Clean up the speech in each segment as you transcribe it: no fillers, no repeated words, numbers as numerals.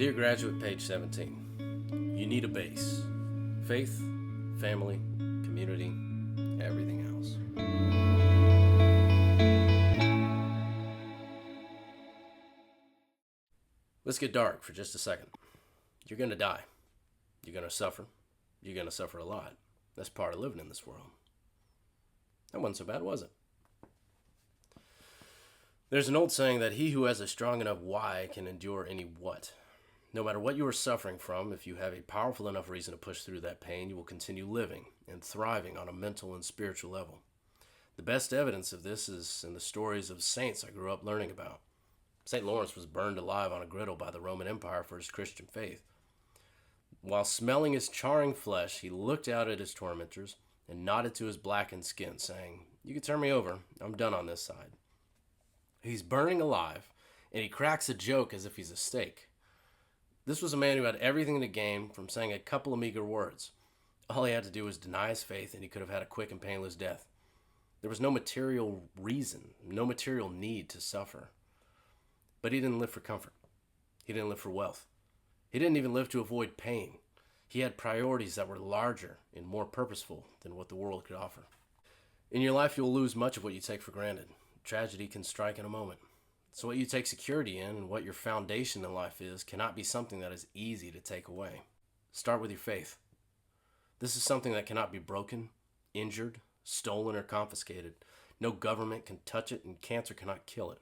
Dear graduate, page 17. You need a base. Faith, family, community, everything else. Let's get dark for just a second. You're going to die. You're going to suffer. You're going to suffer a lot. That's part of living in this world. That wasn't so bad, was it? There's an old saying that he who has a strong enough why can endure any what. No matter what you are suffering from, if you have a powerful enough reason to push through that pain, you will continue living and thriving on a mental and spiritual level. The best evidence of this is in the stories of saints I grew up learning about. St. Lawrence was burned alive on a griddle by the Roman Empire for his Christian faith. While smelling his charring flesh, he looked out at his tormentors and nodded to his blackened skin, saying, "You can turn me over. I'm done on this side." He's burning alive, and he cracks a joke as if he's a steak. This was a man who had everything to gain from saying a couple of meager words. All he had to do was deny his faith, and he could have had a quick and painless death. There was no material reason, no material need to suffer. But he didn't live for comfort. He didn't live for wealth. He didn't even live to avoid pain. He had priorities that were larger and more purposeful than what the world could offer. In your life, you'll lose much of what you take for granted. Tragedy can strike in a moment. So what you take security in and what your foundation in life is cannot be something that is easy to take away. Start with your faith. This is something that cannot be broken, injured, stolen, or confiscated. No government can touch it, and cancer cannot kill it.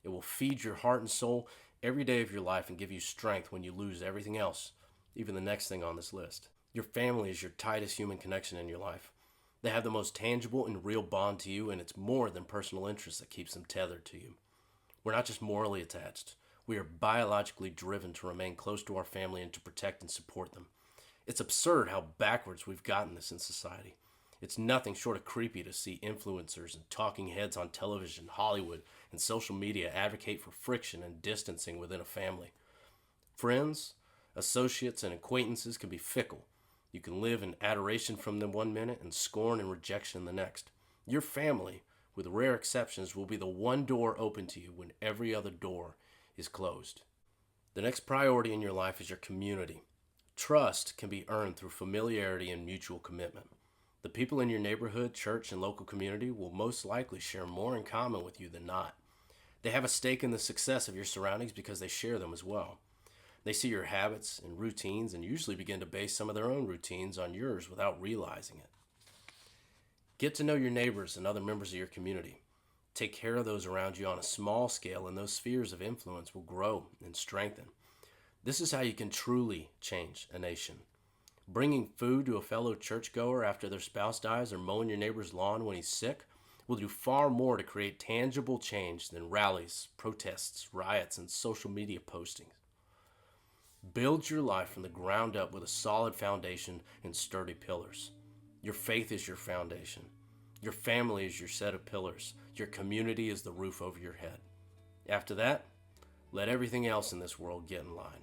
It will feed your heart and soul every day of your life and give you strength when you lose everything else, even the next thing on this list. Your family is your tightest human connection in your life. They have the most tangible and real bond to you, and it's more than personal interest that keeps them tethered to you. We're not just morally attached. We are biologically driven to remain close to our family and to protect and support them. It's absurd how backwards we've gotten this in society. It's nothing short of creepy to see influencers and talking heads on television, Hollywood, and social media advocate for friction and distancing within a family. Friends, associates, and acquaintances can be fickle. You can live in adoration from them one minute and scorn and rejection the next. Your family, with rare exceptions, will be the one door open to you when every other door is closed. The next priority in your life is your community. Trust can be earned through familiarity and mutual commitment. The people in your neighborhood, church, and local community will most likely share more in common with you than not. They have a stake in the success of your surroundings because they share them as well. They see your habits and routines and usually begin to base some of their own routines on yours without realizing it. Get to know your neighbors and other members of your community. Take care of those around you on a small scale, and those spheres of influence will grow and strengthen. This is how you can truly change a nation. Bringing food to a fellow churchgoer after their spouse dies or mowing your neighbor's lawn when he's sick will do far more to create tangible change than rallies, protests, riots, and social media postings. Build your life from the ground up with a solid foundation and sturdy pillars. Your faith is your foundation. Your family is your set of pillars. Your community is the roof over your head. After that, let everything else in this world get in line.